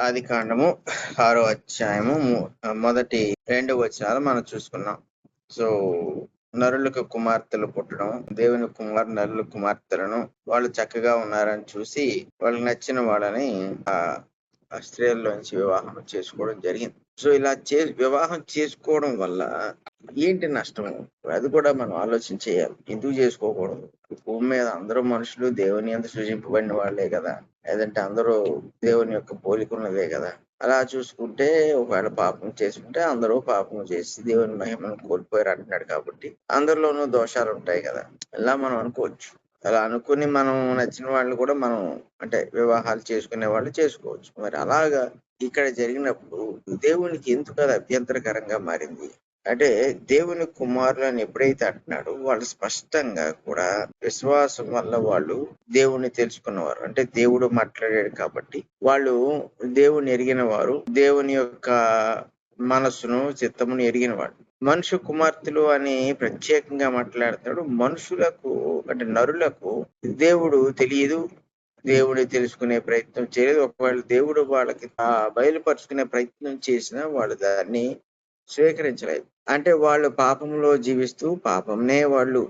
ఆది కాండము 6వ అధ్యాయము మొదటి 2 వచనాలు మనం చూసుకున్నాం. సో నరులకు కుమార్తెలు పుట్టడం, దేవుని నరుల కుమార్తెలను వాళ్ళు చక్కగా ఉన్నారని చూసి వాళ్ళకి నచ్చిన వాళ్ళని ఆ స్త్రీల్లోంచి వివాహం చేసుకోవడం జరిగింది. సో ఇలా వివాహం చేసుకోవడం వల్ల ఏంటి నష్టం? అది కూడా మనం ఆలోచన చేయాలి. ఎందుకు చేసుకోకూడదు? భూమి మీద అందరూ మనుషులు దేవుని యందు సృజింపబడిన వాళ్ళే కదా, లేదంటే అందరూ దేవుని యొక్క పోలికున్నదే కదా. అలా చూసుకుంటే ఒకవేళ పాపం చేసుకుంటే అందరూ పాపం చేసి దేవుని మహిమను కోల్పోయారు అంటున్నాడు కాబట్టి అందరిలోనూ దోషాలు ఉంటాయి కదా, ఇలా మనం అనుకోవచ్చు. అలా అనుకుని మనం నచ్చిన వాళ్ళు కూడా మనం అంటే వివాహాలు చేసుకునే వాళ్ళు చేసుకోవచ్చు. మరి అలాగా ఇక్కడ జరిగినప్పుడు దేవునికి ఎందుకు అది అభ్యంతరకరంగా మారింది అంటే, దేవుని కుమారులను ఎప్పుడైతే అంటున్నాడో వాళ్ళు స్పష్టంగా కూడా విశ్వాసం వల్ల వాళ్ళు దేవుణ్ణి తెలుసుకున్నవారు. అంటే దేవుడు మాట్లాడాడు కాబట్టి వాళ్ళు దేవుని ఎరిగిన వారు, దేవుని యొక్క మనస్సును చిత్తమును ఎరిగిన వాడు. మనుషు కుమార్తెలు అని ప్రత్యేకంగా మాట్లాడుతాడు. మనుషులకు అంటే నరులకు దేవుడు తెలియదు, దేవుడు తెలుసుకునే ప్రయత్నం చేయలేదు. ఒకవేళ దేవుడు వాళ్ళకి బయలుపరుచుకునే ప్రయత్నం చేసినా వాళ్ళు దాన్ని స్వీకరించలేదు. అంటే వాళ్ళు పాపంలో జీవిస్తూ పాపంనే వాళ్ళు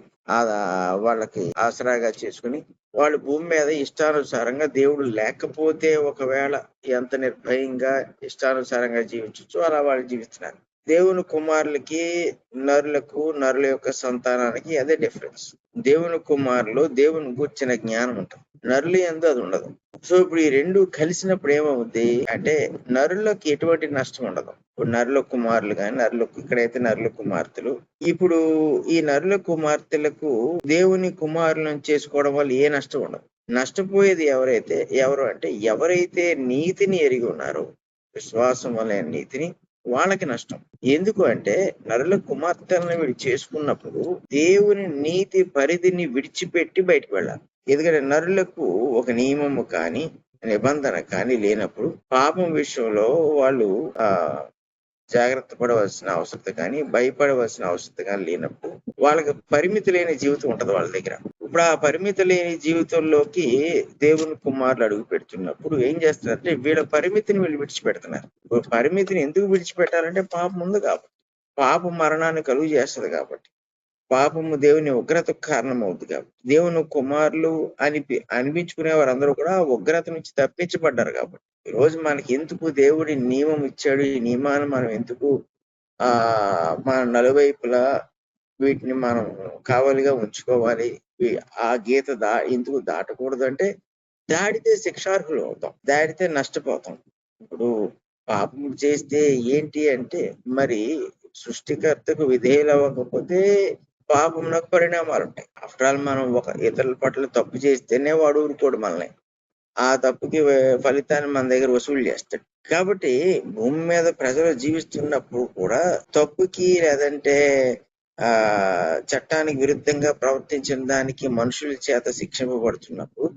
వాళ్ళకి ఆసరాగా చేసుకుని వాళ్ళు భూమి మీద ఇష్టానుసారంగా దేవుడు లేకపోతే ఒకవేళ ఎంత నిర్భయంగా ఇష్టానుసారంగా జీవించవచ్చు అలా వాళ్ళు జీవిస్తున్నారు. దేవుని కుమారులకి నరులకు, నరుల యొక్క సంతానానికి అదే డిఫరెన్స్. దేవుని కుమారులు దేవుని గూర్చిన జ్ఞానం ఉంటుంది, నరులు యందు అది ఉండదు. సో ఇప్పుడు ఈ రెండు కలిసినప్పుడు ఏమవుద్ది అంటే నరులకు ఎటువంటి నష్టం ఉండదు. ఇప్పుడు నరుల కుమారులు కానీ ఇక్కడైతే నరుల కుమార్తెలు, ఇప్పుడు ఈ నరుల కుమార్తెలకు దేవుని కుమారులను చేసుకోవడం వల్ల ఏ నష్టం ఉండదు. నష్టపోయేది ఎవరు అంటే ఎవరైతే నీతిని ఎరిగి ఉన్నారో, విశ్వాసం వల్ల నీతిని, వాళ్ళకి నష్టం. ఎందుకు అంటే నరుల కుమార్తెలను వీడు చేసుకున్నప్పుడు దేవుని నీతి పరిధిని విడిచిపెట్టి బయటకు వెళ్ళాలి. ఎందుకంటే నరులకు ఒక నియమము కానీ నిబంధన కానీ లేనప్పుడు పాపం విషయంలో వాళ్ళు జాగ్రత్త పడవలసిన అవసరం కానీ భయపడవలసిన అవసరం కానీ లేనప్పుడు వాళ్ళకి పరిమితి లేని జీవితం ఉంటది వాళ్ళ దగ్గర. ఇప్పుడు ఆ పరిమితి లేని జీవితంలోకి దేవుని కుమారులు అడుగు పెడుతున్నప్పుడు ఏం చేస్తున్నారంటే వీళ్ళ పరిమితిని వీళ్ళు విడిచిపెడుతున్నారు. పరిమితిని ఎందుకు విడిచిపెట్టాలంటే పాపం ఉంది కాబట్టి, పాపం మరణాన్ని కలుగు చేస్తుంది కాబట్టి, పాపము దేవుని ఉగ్రతకు కారణం అవుతుంది కాబట్టి, దేవుని కుమారులు అనిపించుకునే వారందరూ కూడా ఉగ్రత నుంచి తప్పించబడ్డారు కాబట్టి. ఈ రోజు మనకి ఎందుకు దేవుడి నియమం ఇచ్చాడు, ఈ నియమాన్ని మనం ఎందుకు మన నలువైపులా వీటిని మనం కావలిగా ఉంచుకోవాలి, ఆ గీత ఎందుకు దాటకూడదు అంటే దాడితే శిక్షార్హులు అవుతాం, దాడితే నష్టపోతాం. ఇప్పుడు పాపం చేస్తే ఏంటి అంటే మరి సృష్టికర్తకు విధేయులు అవ్వకపోతే పాపంలోకి పరిణామాలు ఉంటాయి. ఆఫ్టర్ ఆల్ మనం ఒక ఇతరుల పట్ల తప్పు చేస్తేనే వాడు ఊరుకోడు మనల్ని, ఆ తప్పుకి ఫలితాన్ని మన దగ్గర వసూలు చేస్తాడు. కాబట్టి భూమి మీద ప్రజలు జీవిస్తున్నప్పుడు కూడా తప్పుకి లేదంటే చట్టానికి విరుద్ధంగా ప్రవర్తించిన దానికి మనుషుల చేత శిక్షింపబడుతున్నప్పుడు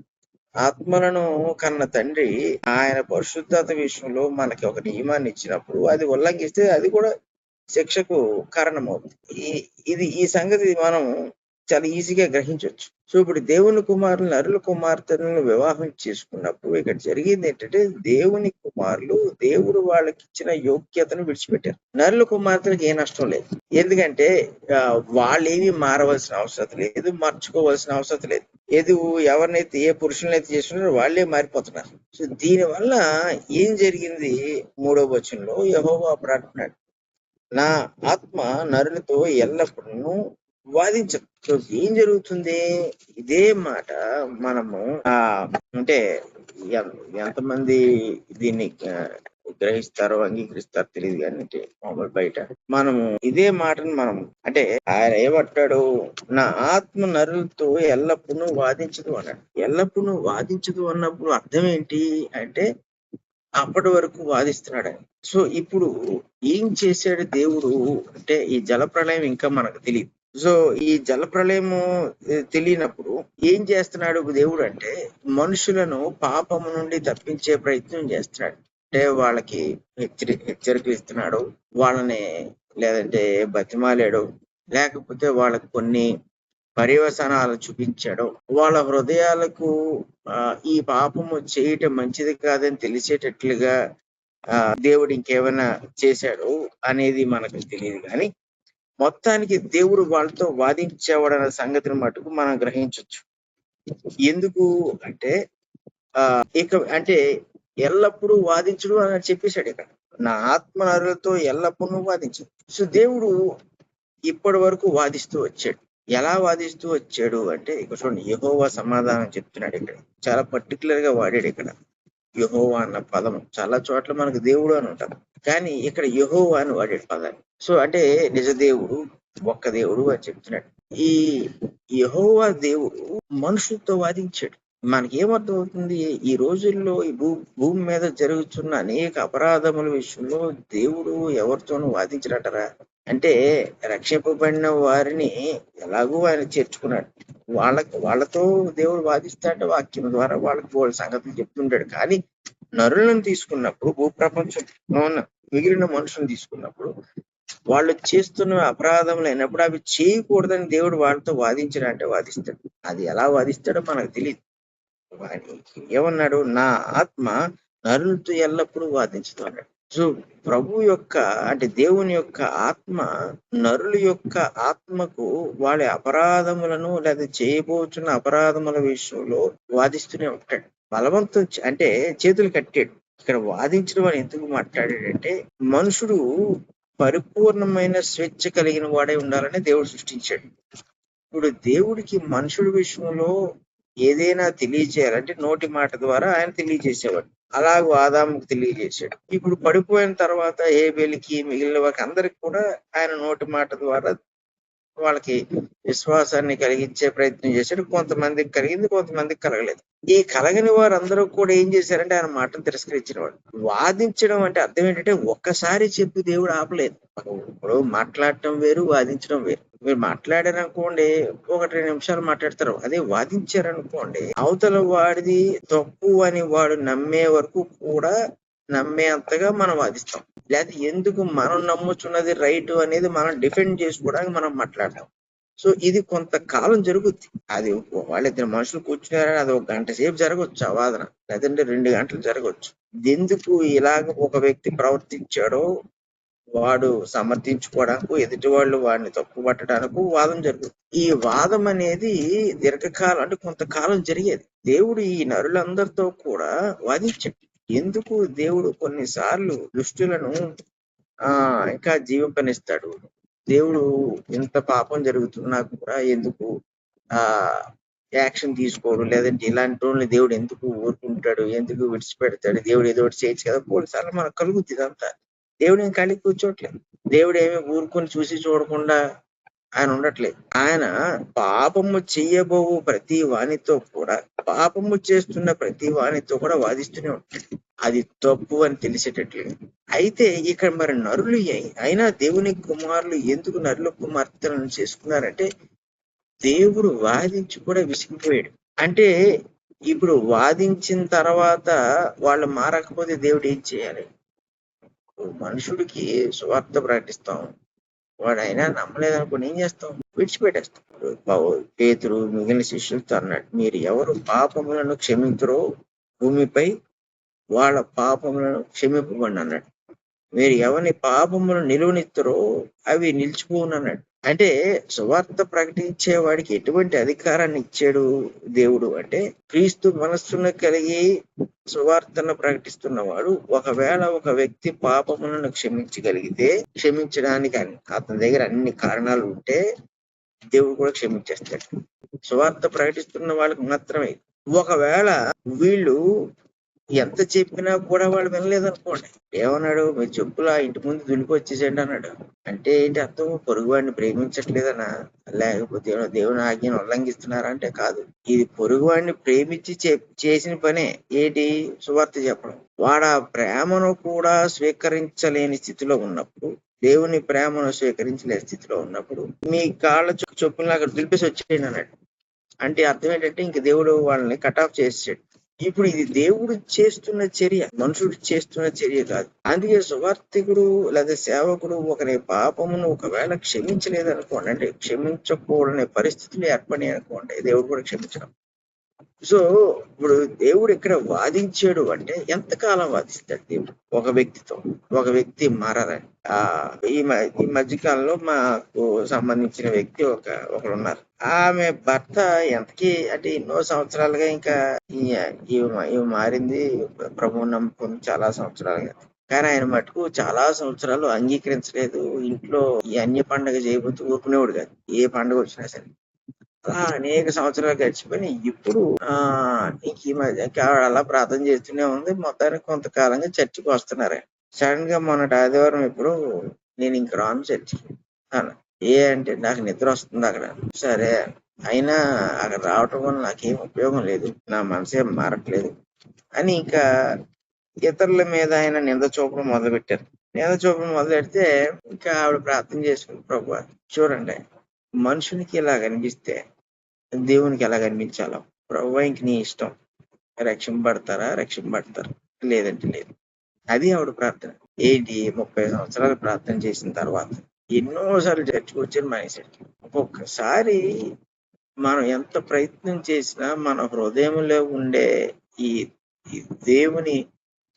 ఆత్మలను కన్న తండ్రి ఆయన పరిశుద్ధత విషయంలో మనకి ఒక నియమాన్ని ఇచ్చినప్పుడు అది ఉల్లంఘిస్తే అది కూడా శిక్షకు కారణమవుతుంది. ఈ సంగతి మనం చాలా ఈజీగా గ్రహించవచ్చు. సో ఇప్పుడు దేవుని కుమారులు నరుల కుమార్తెలను వివాహం చేసుకున్నప్పుడు ఇక్కడ జరిగింది ఏంటంటే దేవుని కుమారులు దేవుడు వాళ్ళకి ఇచ్చిన యోగ్యతను విడిచిపెట్టారు. నరుల కుమార్తెలకు ఏ నష్టం లేదు. ఎందుకంటే వాళ్ళేమి మారవలసిన అవసరం లేదు, మార్చుకోవాల్సిన అవసరం లేదు. ఎవరినైతే ఏ పురుషులనైతే చేస్తున్నారో వాళ్ళే మారిపోతున్నారు. సో దీని వల్ల ఏం జరిగింది? 3వ వచనంలో యెహోవా అంటున్నాడు, నా ఆత్మ నరులతో ఎల్లప్పుడూ వాదించదు. సో ఏం జరుగుతుంది? ఇదే మాట మనము అంటే ఎంతమంది దీన్ని గ్రహిస్తారో అంగీకరిస్తారో తెలియదు కానీ మామూలు బయట మనము ఇదే మాటను మనం అంటే ఆయన ఏమంటాడు, నా ఆత్మ నరులతో ఎల్లప్పుడూ వాదించదు అన్నాడు. ఎల్లప్పుడూ వాదించదు అన్నప్పుడు అర్థం ఏంటి అంటే అప్పటి వరకు వాదిస్తున్నాడు. సో ఇప్పుడు ఏం చేశాడు దేవుడు అంటే ఈ జల ప్రళయం ఇంకా మనకు తెలియదు. సో ఈ జల ప్రళయము తెలియనప్పుడు ఏం చేస్తున్నాడు దేవుడు అంటే మనుషులను పాపము నుండి తప్పించే ప్రయత్నం చేస్తున్నాడు. అంటే వాళ్ళకి హెచ్చరికలు ఇస్తున్నాడు, వాళ్ళని లేదంటే బతిమాలాడు, లేకపోతే వాళ్ళకి కొన్ని పర్యవసానాలు చూపించాడో, వాళ్ళ హృదయాలకు ఈ పాపము చేయటం మంచిది కాదని తెలిసేటట్లుగా దేవుడు ఇంకేమైనా చేశాడో అనేది మనకు తెలియదు. కానీ మొత్తానికి దేవుడు వాళ్ళతో వాదించేవాడన్న సంగతిని మటుకు మనం గ్రహించవచ్చు. ఎందుకు అంటే అంటే ఎల్లప్పుడూ వాదించుడు అని చెప్పేశాడు ఇక్కడ. నా ఆత్మ నరులతో ఎల్లప్పుడూ వాదించు. సో దేవుడు ఇప్పటి వరకు వాదిస్తూ వచ్చాడు. ఎలా వాదిస్తూ వచ్చాడు అంటే ఇక్కడ చూడండి, యెహోవా సమాధానం చెప్తున్నాడు. ఇక్కడ చాలా పర్టికులర్ గా వాడాడు. ఇక్కడ యెహోవా అన్న పదం చాలా చోట్ల మనకు దేవుడు అని ఉంటాం, కానీ ఇక్కడ యెహోవా అని వాడాడు పదాన్ని. సో అంటే నిజ దేవుడు, ఒక్క దేవుడు అని చెప్తున్నాడు. ఈ యెహోవా దేవుడు మనుషులతో వాదించాడు. మనకి ఏమర్థం అవుతుంది, ఈ రోజుల్లో ఈ భూమి మీద జరుగుతున్న అనేక అపరాధముల విషయంలో దేవుడు ఎవరితోనూ వాదించడటరా. అంటే రక్షింపబడిన వారిని ఎలాగో ఆయన చేర్చుకున్నాడు. వాళ్ళతో దేవుడు వాదిస్తాడు వాక్యం ద్వారా, వాళ్ళకి వాళ్ళ సంగతులు చెప్తుంటాడు. కానీ నరులను తీసుకున్నప్పుడు, భూప్రపంచంలో ఉన్న మిగిలిన మనుషులను తీసుకున్నప్పుడు, వాళ్ళు చేస్తున్న అపరాధములు అయినప్పుడు అవి చేయకూడదని దేవుడు వాళ్ళతో వాదించడంటే వాదిస్తాడు. అది ఎలా వాదిస్తాడో మనకు తెలియదు. ఏమన్నాడు, నా ఆత్మ నరులతో ఎల్లప్పుడూ వాదించుతూ అన్నాడు. సో ప్రభు యొక్క అంటే దేవుని యొక్క ఆత్మ నరుల యొక్క ఆత్మకు వాళ్ళ అపరాధములను లేదా చేయబోతున్న అపరాధముల విషయంలో వాదిస్తూనే ఉంటాడు. బలవంతం అంటే చేతులు కట్టాడు. ఇక్కడ వాదించడం అని ఎందుకు మాట్లాడాడంటే, మనుషుడు పరిపూర్ణమైన స్వేచ్ఛ కలిగిన వాడై ఉండాలని దేవుడు సృష్టించాడు. ఇప్పుడు దేవుడికి మనుషుడి విషయంలో ఏదైనా తెలియజేయాలంటే నోటి మాట ద్వారా ఆయన తెలియజేసేవాడు. అలాగూ ఆదాముకు తెలియజేశాడు. ఇప్పుడు పడిపోయిన తర్వాత హేబెలుకి మిగిలిన వారికి అందరికి కూడా ఆయన నోటి మాట ద్వారా వాళ్ళకి విశ్వాసాన్ని కలిగించే ప్రయత్నం చేశాడు. కొంతమందికి కలిగింది, కొంతమందికి కలగలేదు. ఈ కలగని వారందరూ కూడా ఏం చేశారంటే ఆయన మాటను తిరస్కరించిన వాడు. వాదించడం అంటే అర్థం ఏంటంటే ఒక్కసారి చెప్పి దేవుడు ఆపలేదు. ఇప్పుడు మాట్లాడటం వేరు, వాదించడం వేరు. మీరు మాట్లాడారనుకోండి, 1-2 నిమిషాలు మాట్లాడతారు. అదే వాదించారనుకోండి, అవతల వాడిది తప్పు అని వాడు నమ్మే వరకు కూడా నమ్మేంతగా మనం వాదిస్తాం. లేదా ఎందుకు మనం నమ్ముచున్నది రైట్ అనేది మనం డిఫెండ్ చేసుకోవడానికి మనం మాట్లాడతాం. సో ఇది కొంతకాలం జరుగుద్ది. అది వాళ్ళిద్దరు మనుషులు కూర్చున్నారని అది 1 గంట సేపు జరగవచ్చు ఆ వాదన, లేదంటే 2 గంటలు జరగవచ్చు. ఎందుకు ఇలాగ ఒక వ్యక్తి ప్రవర్తించాడో వాడు సమర్థించుకోవడానికి, ఎదుటి వాళ్ళు వాడిని తప్పు పట్టడానికి వాదం జరుగుతుంది. ఈ వాదం అనేది దీర్ఘకాలం అంటే కొంతకాలం జరిగేది. దేవుడు ఈ నరులందరితో కూడా వాదించాడు. ఎందుకు దేవుడు కొన్నిసార్లు దుష్టులను ఇంకా జీవింపనిస్తాడు. దేవుడు ఇంత పాపం జరుగుతున్నా కూడా ఎందుకు యాక్షన్ తీసుకోడు, లేదంటే ఇలాంటి వాళ్ళని దేవుడు ఎందుకు ఊరుకుంటాడు, ఎందుకు విడిచిపెడతాడు, దేవుడు ఏదో ఒకటి చేయొచ్చు కదా. కొన్నిసార్లు మనకు కలుగుతుంది ఇదంతా. దేవుడు ఏం ఖాళీ కూర్చోట్లేదు. దేవుడు ఏమి ఊరుకొని చూసి చూడకుండా ఆయన ఉండట్లేదు. ఆయన పాపము చెయ్యబోవు ప్రతి వానితో కూడా, పాపము చేస్తున్న ప్రతి వానితో కూడా వాదిస్తూనే ఉంటాడు. అది తప్పు అని తెలిసేటట్లేదు. అయితే ఇక్కడ మరి నరులు అయినా దేవుని కుమారులు ఎందుకు నరుల కుమార్తెలను చేసుకున్నారంటే, దేవుడు వాదించి కూడా విసిగిపోయాడు. అంటే ఇప్పుడు వాదించిన తర్వాత వాళ్ళు మారకపోతే దేవుడు ఏం చేయాలి? మనుషుడికి సువార్త ప్రకటిస్తాం, వాడు అయినా నమ్మలేదనుకుని ఏం చేస్తాం? విడిచిపెట్టేస్తాం. పేతురు మిగిలిన శిష్యులతో అన్నాడు, మీరు ఎవరు పాపములను క్షమించరో భూమిపై వాళ్ళ పాపములను క్షమింపబడి అన్నాడు. మీరు ఎవరిని పాపములను నిలువనిస్తారో అవి నిలిచిపోను అన్నాడు. అంటే సువార్త ప్రకటించే వాడికి ఎటువంటి అధికారాన్ని ఇచ్చాడు దేవుడు అంటే, క్రీస్తు మనస్సును కలిగి సువార్తను ప్రకటిస్తున్నవాడు ఒకవేళ ఒక వ్యక్తి పాపములను క్షమించగలిగితే, క్షమించడానికి అతని దగ్గర అన్ని కారణాలు ఉంటే దేవుడు కూడా క్షమించేస్తాడు. సువార్త ప్రకటిస్తున్న వాళ్ళకి మాత్రమే. ఒకవేళ వీళ్ళు ఎంత చెప్పినా కూడా వాళ్ళు వినలేదనుకోండి, ఏమన్నాడు, మీ చెప్పులా ఇంటి ముందు దులిపి వచ్చేసేయండి అన్నాడు. అంటే ఏంటి అర్థం? పొరుగువాడిని ప్రేమించట్లేదనా, లేకపోతే దేవుని ఆజ్ఞను ఉల్లంఘిస్తున్నారా అంటే కాదు. ఇది పొరుగువాడిని ప్రేమించి చేసిన పనే. ఏంటి? సువార్త చెప్పడం. వాడు ఆ ప్రేమను కూడా స్వీకరించలేని స్థితిలో ఉన్నప్పుడు, దేవుని ప్రేమను స్వీకరించలేని స్థితిలో ఉన్నప్పుడు మీ కాళ్ళ చొప్పున అక్కడ దులిపేసి వచ్చేయండి అన్నాడు. అంటే అర్థం ఏంటంటే ఇంక దేవుడు వాళ్ళని కట్ ఆఫ్ చేసాడు. ఇప్పుడు ఇది దేవుడు చేస్తున్న చర్య, మనుషుడు చేస్తున్న చర్య కాదు. అందుకే సువార్థికుడు లేదా సేవకుడు ఒకరి పాపమును ఒకవేళ క్షమించలేదనుకోండి, అంటే క్షమించకూడని పరిస్థితులు ఏర్పడినాయి అనుకోండి, దేవుడు కూడా క్షమించడం. సో ఇప్పుడు దేవుడు ఇక్కడ వాదించాడు అంటే ఎంతకాలం వాదిస్తాడు దేవుడు ఒక వ్యక్తితో? ఒక వ్యక్తి మారాలని. ఈ మధ్య కాలంలో మాకు సంబంధించిన వ్యక్తి ఒకరు ఉన్నారు. ఆమె భర్త ఎంతకి అంటే ఎన్నో సంవత్సరాలుగా ఇంకా ఈమె మారింది, ప్రభువు నమ్ముకుని చాలా సంవత్సరాలుగా. కానీ ఆయన మటుకు చాలా సంవత్సరాలు అంగీకరించలేదు. ఇంట్లో ఈ అన్య పండుగ చేయబోతూ ఊరుకునేవాడు కాదు, ఏ పండుగ వచ్చినా సరే. అలా అనేక సంవత్సరాలు గడిచిపోయి ఇప్పుడు ఇంక ఈ మధ్య ఆవిడ అలా ప్రార్థన చేస్తూనే ఉంది. మొత్తానికి కొంతకాలంగా చర్చికి వస్తున్నారు. సడన్ గా మొన్నటి ఆదివారం ఇప్పుడు నేను ఇంక రాను చర్చికి అన్న. అంటే నాకు నిద్ర వస్తుంది అక్కడ. సరే, అయినా అక్కడ రావటం వల్ల నాకేం ఉపయోగం లేదు, నా మనసేం మారట్లేదు అని ఇంకా ఇతరుల మీద ఆయన నింద చూపడం మొదలు పెట్టారు. నింద చూపడం మొదలు పెడితే ఇంకా ఆవిడ ప్రార్థన చేసుకుని, ప్రభువా చూడండి, మనుషునికి ఇలా కనిపిస్తే దేవునికి ఎలా కనిపించాలో, ప్రభువా ఇంక నీ ఇష్టం, రక్షింపబడతారు, లేదంటే లేదు. అది ఆవిడ ప్రార్థన. ఏంటి 30 సంవత్సరాలు ప్రార్థన చేసిన తర్వాత ఎన్నోసార్లు చర్చకు వచ్చి మానేశాడు. ఒక్కొక్కసారి మనం ఎంత ప్రయత్నం చేసినా మన హృదయంలో ఉండే ఈ దేవుని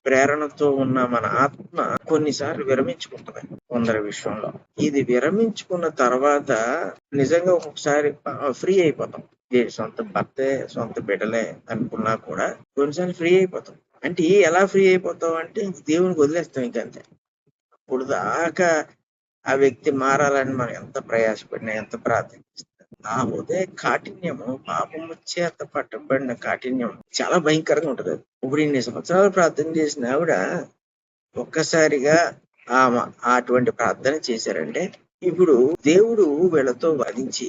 ప్రేరణతో ఉన్న మన ఆత్మ కొన్నిసార్లు విరమించుకుంటుంది కొందరి విషయంలో. ఇది విరమించుకున్న తర్వాత నిజంగా ఒక్కొక్కసారి ఫ్రీ అయిపోతాం. సొంత భర్తే, సొంత బిడ్డలే అనుకున్నా కూడా కొన్నిసార్లు ఫ్రీ అయిపోతాం. అంటే ఎలా ఫ్రీ అయిపోతాం అంటే దేవునికి వదిలేస్తాం ఇంకంతే. ఇప్పుడు దాకా ఆ వ్యక్తి మారాలని మనం ఎంత ప్రయాసపడినా, ఎంత ప్రార్థిస్తాం, ఆ హృదయ కాఠిన్యము, పాపము చేత పట్టబడిన కాఠిన్యం చాలా భయంకరంగా ఉంటది. ఇప్పుడు ఇన్ని సంవత్సరాలు ప్రార్థన చేసిన ఆవిడ ఒక్కసారిగా అటువంటి ప్రార్థన చేశారంటే ఇప్పుడు దేవుడు వీళ్ళతో వాదించి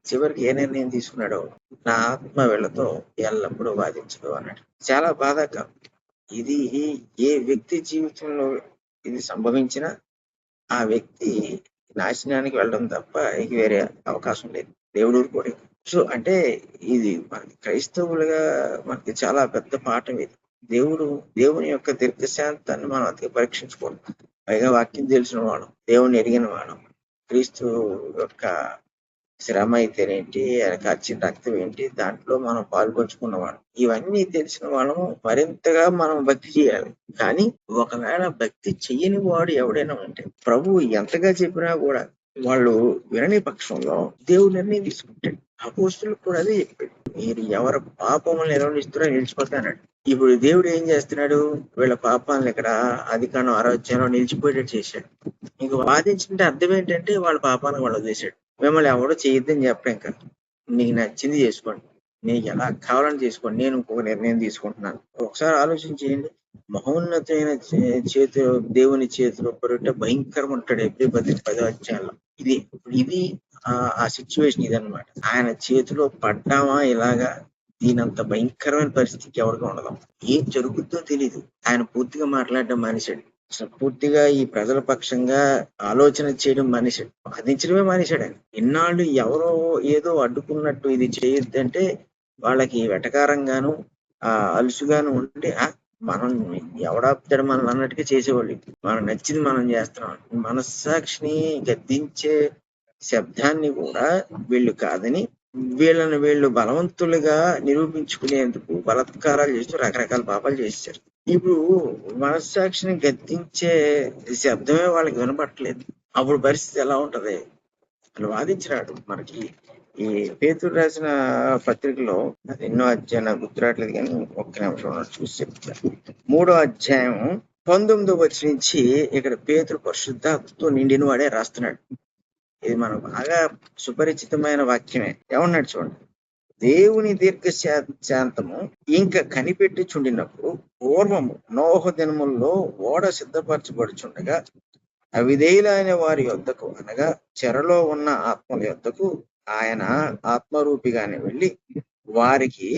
చివరికి ఏ నిర్ణయం తీసుకున్నాడో, నా ఆత్మ వీళ్ళతో ఎల్లప్పుడూ వాదించదు అన్నాడు. చాలా బాధాకరం. ఇది ఏ వ్యక్తి జీవితంలో ఇది సంభవించినా ఆ వ్యక్తి నాశనానికి వెళ్ళడం తప్ప ఇక వేరే అవకాశం లేదు. దేవుడు కూడా. సో అంటే ఇది మనకి క్రైస్తవులుగా మనకి చాలా పెద్ద పాఠం ఇది. దేవుని యొక్క దీర్ఘశాంతాన్ని మనం అతిగా పరీక్షించుకోవడం. పైగా వాక్యం తెలిసిన వాళ్ళం, దేవుని ఎరిగిన వాళ్ళం, క్రీస్తు యొక్క శ్రమ అయితేనేంటి, ఆయన కార్చిన రక్తం ఏంటి, దాంట్లో మనం పాల్పంచుకున్నవాడు, ఇవన్నీ తెలిసిన వాళ్ళము మరింతగా మనం భక్తి చేయాలి. కానీ ఒకవేళ భక్తి చెయ్యని వాడు ఎవడైనా ఉంటే ప్రభువు ఎంతగా చెప్పినా కూడా వాళ్ళు వినని పక్షంలో దేవుడు నిర్ణయం తీసుకుంటాడు. అపోస్తులకు కూడా అదే చెప్పాడు, మీరు ఎవరి పాపములు నిర్వహిస్తున్నారో నిలిచిపోతానన్నాడు. ఇప్పుడు దేవుడు ఏం చేస్తున్నాడు, వీళ్ళ పాపాలను ఇక్కడ అధికారం 6వ అధ్యాయంలో నిలిచిపోయేటట్టు చేశాడు. ఇంక వాదించుకుంటే అర్థం ఏంటంటే వాళ్ళ పాపాలను వాళ్ళు వదిలేశాడు. మిమ్మల్ని ఎవడో చేయొద్దని చెప్పడం, ఇంకా నీకు నచ్చింది చేసుకోండి, నీకు ఎలా కావాలని చేసుకోండి, నేను ఇంకొక నిర్ణయం తీసుకుంటున్నాను. ఒకసారి ఆలోచించేయండి. మహోన్నతమైన చేతిలో, దేవుని చేతిలో పొరుట భయంకరం ఉంటాడు. ఎబ్రీ 10వ అధ్యాయంలో ఇది ఆ సిచ్యువేషన్ ఇదనమాట. ఆయన చేతిలో పడ్డామా ఇలాగా, దీనంత భయంకరమైన పరిస్థితికి ఎవరికి ఉండదు. ఏం జరుగుతుందో తెలియదు. ఆయన పూర్తిగా మాట్లాడడం మానేశాడు. అసలు పూర్తిగా ఈ ప్రజల పక్షంగా ఆలోచన చేయడం మానేశాడు, వాదించడమే మానేశాడు. ఆయన ఇన్నాళ్ళు ఎవరో ఏదో అడ్డుకున్నట్టు ఇది చేయొద్దంటే వాళ్ళకి వెటకారంగాను అలుసుగాను ఉండి మనం ఎవడాపుతాడు మనం అన్నట్టుగా చేసేవాళ్ళు. మనం నచ్చింది మనం చేస్తున్నాం. మనస్సాక్షిని గద్దించే శబ్దాన్ని కూడా వీళ్ళు కాదని వీళ్ళు బలవంతులుగా నిరూపించుకునేందుకు బలత్కారాలు చేస్తూ రకరకాల పాపాలు చేశారు. ఇప్పుడు మనస్సాక్షిని గద్దించే శబ్దమే వాళ్ళకి వినపట్టలేదు. అప్పుడు పరిస్థితి ఎలా ఉంటది? వాళ్ళు వాదించినాడు. మనకి ఈ పేతురు రాసిన పత్రికలో అది ఎన్నో అధ్యాయం నాకు గుర్తురాట్లేదు, కానీ ఒక్క నిమిషం చూసి చెప్తాను. 3వ అధ్యాయం 19వ వచనం నుంచి ఇక్కడ పేతురు పరిశుద్ధాత్మతో నిండిన వాడే రాస్తున్నాడు. ఇది మనకు బాగా సుపరిచితమైన వాక్యమే. ఏమన్నాడు చూడండి, దేవుని దీర్ఘశాంతము ఇంకా కనిపెట్టుచుండినప్పుడు పూర్వము నోహ దినముల్లో ఓడ సిద్ధపరచబడుచుండగా అవిధేయులైన వారి యొద్దకు, అనగా చెరలో ఉన్న ఆత్మల యొద్దకు ఆయన ఆత్మరూపిగానే వెళ్ళి వారికి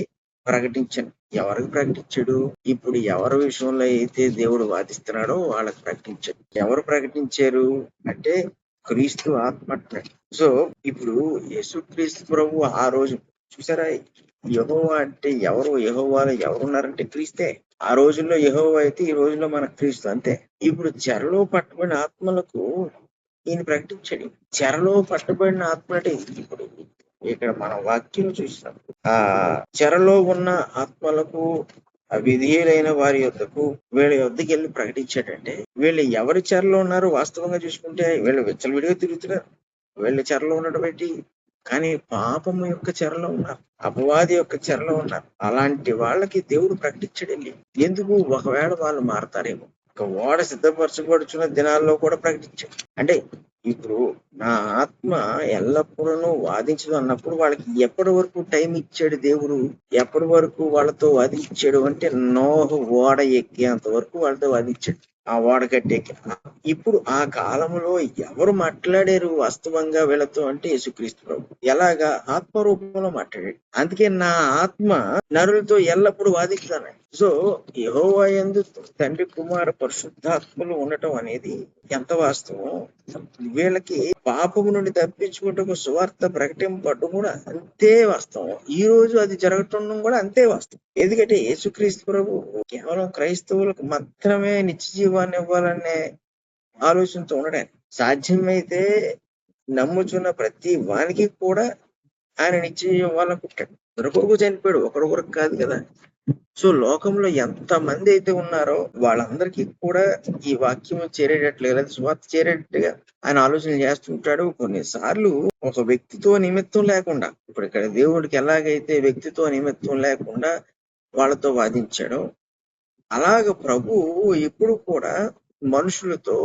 ప్రకటించను. ఎవరికి ప్రకటించాడు? ఇప్పుడు ఎవరి విషయంలో అయితే దేవుడు వాదిస్తున్నాడో వాళ్ళకి ప్రకటించాడు. ఎవరు ప్రకటించారు అంటే క్రీస్తు ఆత్మ. సో ఇప్పుడు యేసుక్రీస్తు ప్రభు ఆ రోజు చూసారా, యెహోవా అంటే ఎవరు? యెహోవాలో ఎవరున్నారంటే క్రీస్తే. ఆ రోజుల్లో యెహోవా అయితే ఈ రోజుల్లో మన క్రీస్తు అంతే. ఇప్పుడు చెరలో పట్టబడిన ఆత్మలకు ఈయన ప్రకటించాడు. చెరలో పట్టబడిన ఆత్మ అంటే ఇప్పుడు ఇక్కడ మన వాక్యం చూసినాం. ఆ చెరలో ఉన్న ఆత్మలకు విధేయులైన వారి యొద్దకు వీళ్ళ యొద్దకు వెళ్ళి ప్రకటించాడంటే వీళ్ళు ఎవరి చెరలో ఉన్నారు? వాస్తవంగా చూసుకుంటే వీళ్ళు విచ్చలవిడిగా తిరుగుతున్నారు. వీళ్ళ చెరలో ఉండడం ఏంటి? కానీ పాపము యొక్క చెరలో ఉన్నారు, అపవాది యొక్క చెరలో ఉన్నారు. అలాంటి వాళ్ళకి దేవుడు ప్రకటించడండి. ఎందుకు? ఒకవేళ వాళ్ళు మారతారేమో. ఒక ఓడ సిద్ధపరచబడుచున్న దినాల్లో కూడా ప్రకటించాడు. అంటే ఇప్పుడు నా ఆత్మ ఎల్లప్పుడూ వాదించదు అన్నప్పుడు వాళ్ళకి ఎప్పటి వరకు టైం ఇచ్చాడు దేవుడు? ఎప్పటి వరకు వాళ్ళతో వాదించాడు అంటే నోహు ఓడ ఎక్కేంత వరకు వాళ్ళతో వాదించాడు. ఆ ఓడ కట్టేకి. ఇప్పుడు ఆ కాలంలో ఎవరు మాట్లాడారు వాస్తవంగా వీళ్ళతో అంటే యేసుక్రీస్తు ప్రభు. ఎలాగా? ఆత్మ రూపంలో మాట్లాడాడు. అందుకే నా ఆత్మ నరులతో ఎల్లప్పుడూ వాదిస్తాను. సో యెహోవా యందు తండ్రి కుమార పరిశుద్ధాత్మలు ఉండటం అనేది ఎంత వాస్తవం. వీళ్ళకి పాపము నుండి తప్పించుకుంటూ సువార్త ప్రకటింపడం కూడా అంతే వాస్తవం. ఈ రోజు అది జరగటం కూడా అంతే వాస్తవం. ఎందుకంటే యేసుక్రీస్తు ప్రభు కేవలం క్రైస్తవులకు మాత్రమే నిత్య జీవాన్ని ఇవ్వాలనే ఆలోచనతో ఉండడానికి సాధ్యమైతే నమ్ముచున్న ప్రతి వానికి కూడా ఆయన నిత్య జీవం ఇవ్వాలనుకుంటాడు. ఒకరికొరకు చనిపోయాడు, ఒకరికొరకు కాదు కదా. సో లోకంలో ఎంత మంది అయితే ఉన్నారో వాళ్ళందరికీ కూడా ఈ వాక్యం చేరేటట్లుగా లేదా సువార్త చేరేటట్టుగా ఆయన ఆలోచన చేస్తుంటాడు. కొన్నిసార్లు ఒక వ్యక్తితో నిమిత్తం లేకుండా, ఇప్పుడు ఇక్కడ దేవుడికి ఎలాగైతే వ్యక్తితో నిమిత్తం లేకుండా వాళ్ళతో వాదించాడో అలాగ ప్రభు ఎప్పుడు కూడా మనుషులతో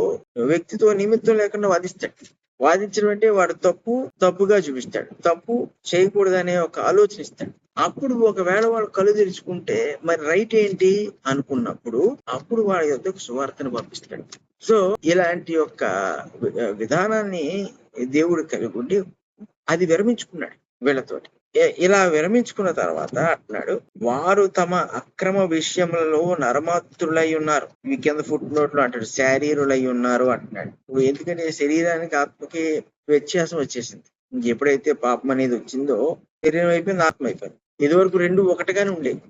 వ్యక్తితో నిమిత్తం లేకుండా వాదిస్తాడు. వాదించడం అంటే వాడు తప్పుగా చూపిస్తాడు, తప్పు చేయకూడదనే ఒక ఆలోచన ఇస్తాడు. అప్పుడు ఒకవేళ వాళ్ళు కళ్ళు తెరుచుకుంటే మరి రైట్ ఏంటి అనుకున్నప్పుడు అప్పుడు వాడి యొద్దకు సువార్తను పంపిస్తాడు. సో ఇలాంటి యొక్క విధానాన్ని దేవుడు కలిగి ఉండి అది విరమించుకున్నాడు వీళ్ళతోటి. ఇలా విరమించుకున్న తర్వాత అంటున్నాడు, వారు తమ అక్రమ విషయములలో నరమాత్రులై ఉన్నారు. ఈ కింద ఫుట్ నోట్ లో అంటాడు శారీరులై ఉన్నారు అంటున్నాడు. ఇప్పుడు ఎందుకంటే శరీరానికి ఆత్మకి వ్యత్యాసం వచ్చేసింది. ఎప్పుడైతే పాపం అనేది వచ్చిందో శరీరం అయిపోయింది, ఆత్మ అయిపోయింది. ఇది వరకు రెండు ఒకటిగానే ఉండేది.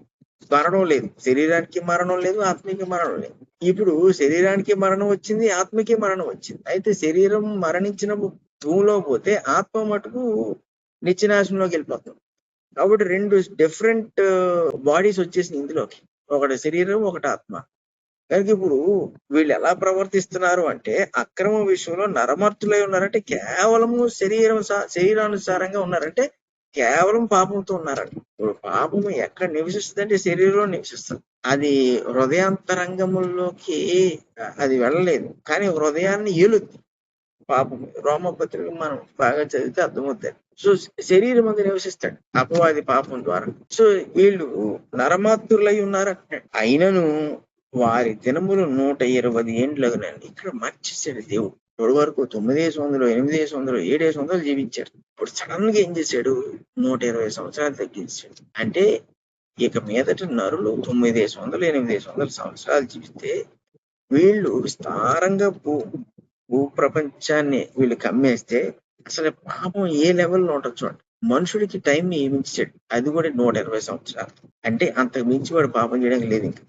మరణం లేదు, శరీరానికి మరణం లేదు, ఆత్మకి మరణం లేదు. ఇప్పుడు శరీరానికి మరణం వచ్చింది, ఆత్మకి మరణం వచ్చింది. అయితే శరీరం మరణించిన భూమిలో పోతే ఆత్మ మటుకు నిత్యనాశనంలోకి వెళ్ళిపోతుంది. కాబట్టి రెండు డిఫరెంట్ బాడీస్ వచ్చేసింది ఇందులోకి, ఒకటి శరీరం ఒకటి ఆత్మ. కనుక ఇప్పుడు వీళ్ళు ఎలా ప్రవర్తిస్తున్నారు అంటే అక్రమ విషయంలో నరమర్తులై ఉన్నారంటే కేవలము శరీరానుసారంగా ఉన్నారంటే కేవలం పాపంతో ఉన్నారండి. ఇప్పుడు పాపము ఎక్కడ నివసిస్తుంది అంటే శరీరంలో నివసిస్తుంది. అది హృదయాంతరంగముల్లోకి అది వెళ్ళలేదు, కానీ హృదయాన్ని ఏలుద్ది పాపం. రోమపత్రిక మనం బాగా చదివితే అర్థమవుతాయి. సో శరీరం అందు నివసిస్తాడు అపవాది పాపం ద్వారా. సో వీళ్ళు నరమాత్రులై ఉన్నారంటున్నాడు. అయినను వారి దినములు 120 ఏండ్లగునండి. ఇక్కడ మార్చేశాడు దేవుడు. ఇప్పటి వరకు 9 సంవత్సరాలు, 8 సంవత్సరాలు, 7 సంవత్సరాలు జీవించారు. ఇప్పుడు సడన్ గా ఏం చేశాడు? 120 సంవత్సరాలు తగ్గించాడు. అంటే ఇక మీదట నరులు 9 సంవత్సరాలు, 8 సంవత్సరాలు జీవిస్తే వీళ్ళు విస్తారంగా భూప్రపంచాన్ని వీళ్ళు కమ్మేస్తే అసలు పాపం ఏ లెవెల్లో ఉంటుంది చూడండి. మనుషుడికి టైం నియమించాడు, అది కూడా 120 సంవత్సరాలు. అంటే అంతకు మించి వాడు పాపం చేయడానికి లేదు ఇంకా.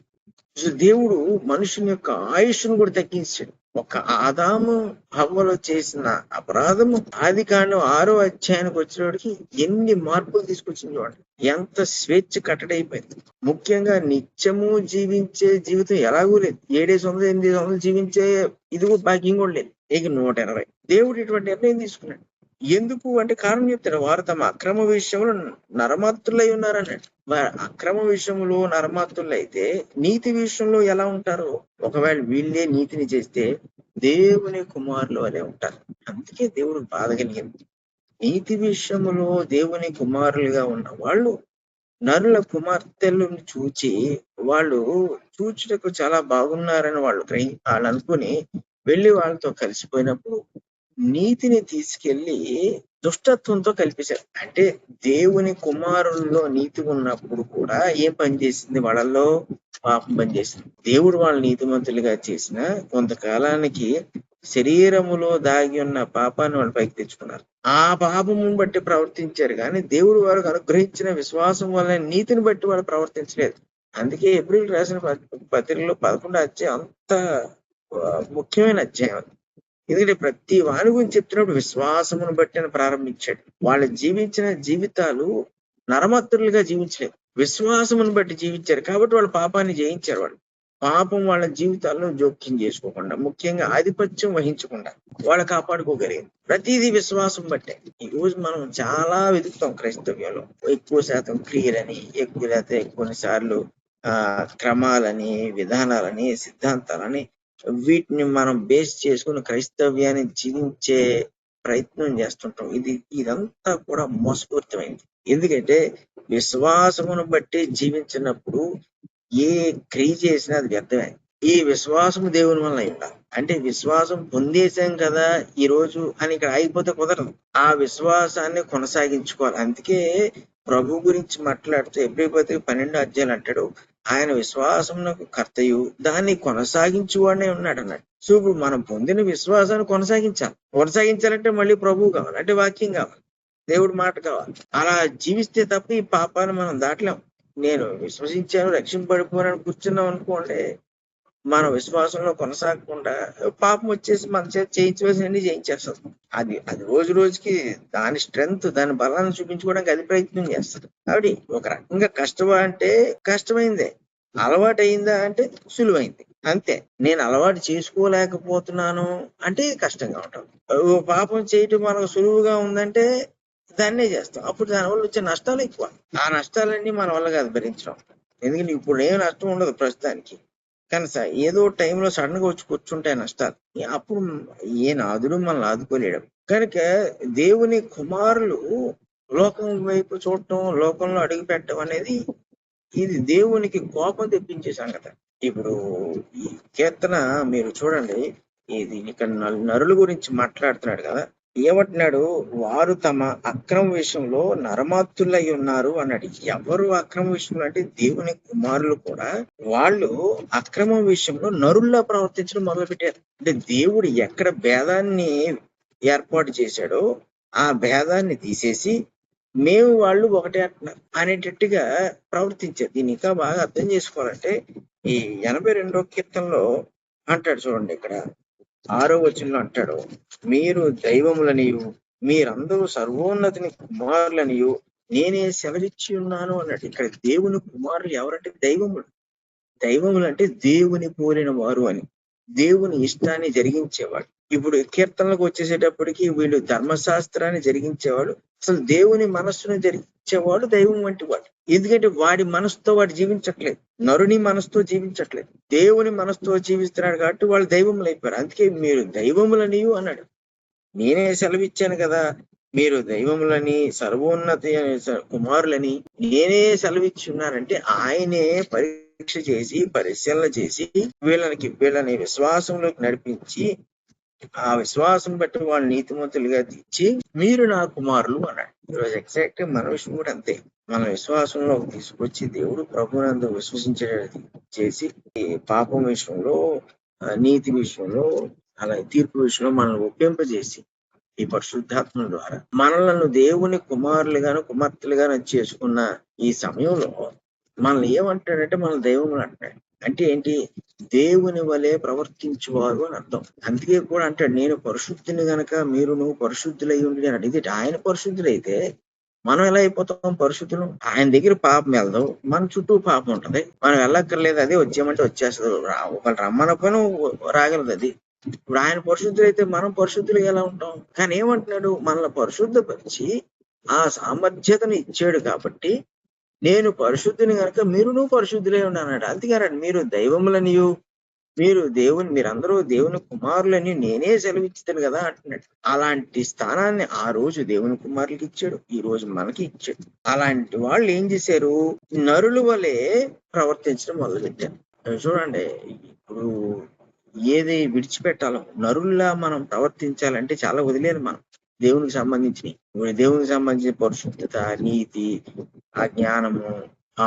సో దేవుడు మనుషుని యొక్క ఆయుష్ను కూడా తగ్గించాడు. ఒక ఆదాము హవ్వలో చేసిన అపరాధము ఆదికాండం 6వ అధ్యాయానికి వచ్చినప్పటికి ఎన్ని మార్పులు తీసుకొచ్చింది చూడండి. ఎంత స్వేచ్ఛ కట్టడైపోయింది. ముఖ్యంగా నిత్యము జీవించే జీవితం ఎలాగూ లేదు. 7 సంవత్సరాలు 8 సంవత్సరాలు జీవించే ఇది కూడా భాగ్యం కూడా లేదు. ఇక 120. దేవుడు ఇటువంటి నిర్ణయం తీసుకున్నాడు. ఎందుకు అంటే కారణం చెప్తాడు. వారు తమ అక్రమ విషయంలో నరమాత్రులై ఉన్నారన్నాడు. అక్రమ విషయంలో నరమాత్రులు అయితే నీతి విషయంలో ఎలా ఉంటారు? ఒకవేళ వీళ్ళే నీతిని చేస్తే దేవుని కుమారులు అనే ఉంటారు. అందుకే దేవుడు బాధ కలిగింది. నీతి విషయంలో దేవుని కుమారులుగా ఉన్న వాళ్ళు నరుల కుమార్తెలను చూచి వాళ్ళు చూచుటకు చాలా బాగున్నారని వాళ్ళు అనుకుని వెళ్ళి వాళ్ళతో కలిసిపోయినప్పుడు నీతిని తీసుకెళ్లి దుష్టత్వంతో కల్పించారు. అంటే దేవుని కుమారుల్లో నీతి ఉన్నప్పుడు కూడా ఏం పని చేసింది? వాళ్ళల్లో పాపం పనిచేసింది. దేవుడు వాళ్ళ నీతిమంతులుగా చేసిన కొంతకాలానికి శరీరములో దాగి ఉన్న పాపాన్ని వాళ్ళు పైకి తెచ్చుకున్నారు. ఆ పాపమును బట్టి ప్రవర్తించారు కానీ దేవుడు వారికి అనుగ్రహించిన విశ్వాసం వల్ల నీతిని బట్టి వాళ్ళు ప్రవర్తించలేదు. అందుకే ఏప్రిల్ రాసిన పత్రికలో 11 అధ్యాయం అంత ముఖ్యమైన అధ్యాయం. ఎందుకంటే ప్రతి వాని గురించి చెప్తున్నప్పుడు విశ్వాసమును బట్టి అని ప్రారంభించాడు. వాళ్ళు జీవించిన జీవితాలు నరమత్తులుగా జీవించలేదు, విశ్వాసమును బట్టి జీవించారు. కాబట్టి వాళ్ళు పాపాన్ని జయించారు. వాళ్ళు పాపం వాళ్ళ జీవితాల్లో జోక్యం చేసుకోకుండా, ముఖ్యంగా ఆధిపత్యం వహించకుండా వాళ్ళు కాపాడుకోగలిగింది. ప్రతిదీ విశ్వాసం బట్టే. ఈ రోజు మనం చాలా వెతుకుతాం క్రైస్తవ్యంలో, ఎక్కువ శాతం క్రియలని, లేకపోతే కొన్నిసార్లు క్రమాలని, విధానాలని, సిద్ధాంతాలని, వీటిని మనం బేస్ చేసుకుని క్రైస్తవ్యాన్ని జీవించే ప్రయత్నం చేస్తుంటాం. ఇదంతా కూడా మోసపూరితమైంది. ఎందుకంటే విశ్వాసమును బట్టి జీవించినప్పుడు ఏ క్రియ చేసినా అది వ్యర్థమే. ఈ విశ్వాసం దేవుని వల్ల ఉండాలి. అంటే విశ్వాసం పొందేశాం కదా ఈ రోజు అని ఇక్కడ ఆగిపోతే కుదరదు. ఆ విశ్వాసాన్ని కొనసాగించుకోవాలి. అందుకే ప్రభు గురించి మాట్లాడుతూ ఎబ్రీపత్రిక 12 అధ్యాయాలు అంటాడు, ఆయన విశ్వాసమునకు కర్తయు దాన్ని కొనసాగించువాడే ఉన్నాడు అన్నాడు. సో ఇప్పుడు మనం పొందిన విశ్వాసాన్ని కొనసాగించాలంటే మళ్ళీ ప్రభువు కావాలి, అంటే వాక్యం కావాలి, దేవుడి మాట కావాలి. అలా జీవిస్తే తప్ప ఈ పాపాన్ని మనం దాటలేం. నేను విశ్వసించాను, రక్షింపబడిపోయాను కూర్చున్నాం అనుకోండి, మన విశ్వాసంలో కొనసాగకుండా పాపం వచ్చేసి మన చేత చేయించవలసినవి చేయించేస్తుంది. అది రోజు రోజుకి దాని స్ట్రెంగ్త్, దాని బలాన్ని చూపించుకోవడానికి అది ప్రయత్నం చేస్తుంది. కాబట్టి ఒక రకంగా కష్టమా అంటే కష్టమైందే, అలవాటు అయిందా అంటే సులువైంది. అంతే. నేను అలవాటు చేసుకోలేకపోతున్నాను అంటే కష్టంగా ఉంటుంది. పాపం చేయటం మనకు సులువుగా ఉందంటే దాన్నే చేస్తాం. అప్పుడు దానివల్ల వచ్చే నష్టాలు ఎక్కువ. ఆ నష్టాలన్నీ మన వల్ల కాదు భరించడం. ఎందుకంటే ఇప్పుడు ఏం నష్టం ఉండదు ప్రస్తుతానికి, కానీ ఏదో టైంలో సడన్ గా వచ్చి కూర్చుంటాయి నష్టాలు. అప్పుడు ఏ నాదుడు మనల్ని ఆదుకోలేడు. కనుక దేవుని కుమారులు లోకం వైపు చూడటం, లోకంలో అడుగు పెట్టడం అనేది ఇది దేవునికి కోపం తెప్పించే సంగతి. ఇప్పుడు ఈ కీర్తన మీరు చూడండి, ఇది ఇక్కడ నరుల గురించి మాట్లాడుతున్నాడు కదా, ఏమంటున్నాడు, వారు తమ అక్రమ విషయంలో నరమాత్తులై ఉన్నారు అన్నాడు. ఎవరు అక్రమ విషయంలో అంటే దేవుని కుమారులు కూడా వాళ్ళు అక్రమ విషయంలో నరుల్లా ప్రవర్తించడం మొదలు పెట్టారు. అంటే దేవుడు ఎక్కడ భేదాన్ని ఏర్పాటు చేశాడో ఆ భేదాన్ని తీసేసి మేము వాళ్ళు ఒకటే అంటున్నారు అనేటట్టుగా ప్రవర్తించారు. దీన్ని ఇంకా బాగా అర్థం చేసుకోవాలంటే ఈ 82వ కీర్తనలో అంటాడు చూడండి, ఇక్కడ 6వ వచనంలో అంటాడు, మీరు దైవములనియు మీరందరూ సర్వోన్నతిని కుమారులనియు నేనే సెలవిచ్చి ఉన్నాను అన్నాడు. ఇక్కడ దేవుని కుమారులు ఎవరంటే దైవములు. దైవములు అంటే దేవుని పోలిన వారు అని, దేవుని ఇష్టాన్ని జరిగించేవాడు. ఇప్పుడు కీర్తనలకు వచ్చేసేటప్పటికి వీళ్ళు ధర్మశాస్త్రాన్ని జరిగించేవాడు, అసలు దేవుని మనస్సును జరిగించేవాడు దైవం వంటి వాడు. ఎందుకంటే వాడి మనసుతో వాడు జీవించట్లేదు, నరుని మనసుతో జీవించట్లేదు, దేవుని మనసుతో జీవిస్తున్నాడు కాబట్టి వాళ్ళు దైవములు అయిపోయారు. అందుకే మీరు దైవములని అన్నాడు. నేనే సెలవిచ్చాను కదా, మీరు దైవములని, సర్వోన్నత కుమారులని నేనే సెలవిచ్చి ఉన్నానంటే ఆయనే పరీక్ష చేసి, పరిశీలన చేసి వీళ్ళని విశ్వాసంలోకి నడిపించి, ఆ విశ్వాసం బట్టి వాళ్ళు నీతిమంతులుగా తీర్చి మీరు నా కుమారులు అన్నాడు. ఈరోజు ఎగ్జాక్ట్ మన విషయం కూడా అంతే. మన విశ్వాసంలో తీసుకొచ్చి దేవుడు ప్రభునందు విశ్వసించే చేసి, పాపం విషయంలో, నీతి విషయంలో, అలాగే తీర్పు విషయంలో మనల్ని ఒప్పింపజేసి ఈ పరిశుద్ధాత్మ ద్వారా మనలను దేవుని కుమారులుగాను కుమార్తెలుగాను చేసుకున్న ఈ సమయంలో మనల్ని ఏమంటాడంటే మన దైవములు అంటాడు. అంటే ఏంటి? దేవుని వలె ప్రవర్తించువారు అని అర్థం. అందుకే కూడా అంటాడు, నేను పరిశుద్ధిని గనక మీరును పరిశుద్ధులై ఉండి అని. ఇది ఆయన పరిశుద్ధులైతే మనం ఎలా అయిపోతాం పరిశుద్ధులు? ఆయన దగ్గర పాపం వెళ్దాం, మన చుట్టూ పాపం ఉంటది, మనం వెళ్ళక్కర్లేదు, అదే వచ్చేయమంటే వచ్చేస్తుంది, ఒకళ్ళు రమ్మనపోయినా రాగలదు అది. ఇప్పుడు ఆయన పరిశుద్ధులైతే మనం పరిశుద్ధులు ఎలా ఉంటాం? కానీ ఏమంటున్నాడు, మనల్ని పరిశుద్ధపరిచి ఆ సామర్థ్యతను ఇచ్చాడు కాబట్టి నేను పరిశుద్ధిని కనుక మీరును పరిశుద్ధులై ఉన్నాడు. అందుకన్నాడు, మీరు దైవములనియు మీరందరూ దేవుని కుమారులని నేనే సెలవిచ్చాను కదా అంటున్నాడు. అలాంటి స్థానాన్ని ఆ రోజు దేవుని కుమారులకి ఇచ్చాడు, ఈ రోజు మనకి ఇచ్చాడు. అలాంటి వాళ్ళు ఏం చేశారు? నరుల వలె ప్రవర్తించడం మొదలుపెట్టారు. చూడండి, ఇప్పుడు ఏది విడిచిపెట్టాలో నరుల్లా మనం ప్రవర్తించాలంటే చాలా వదిలేదు మనం. దేవునికి సంబంధించిన పరిశుద్ధత, నీతి, ఆ జ్ఞానము, ఆ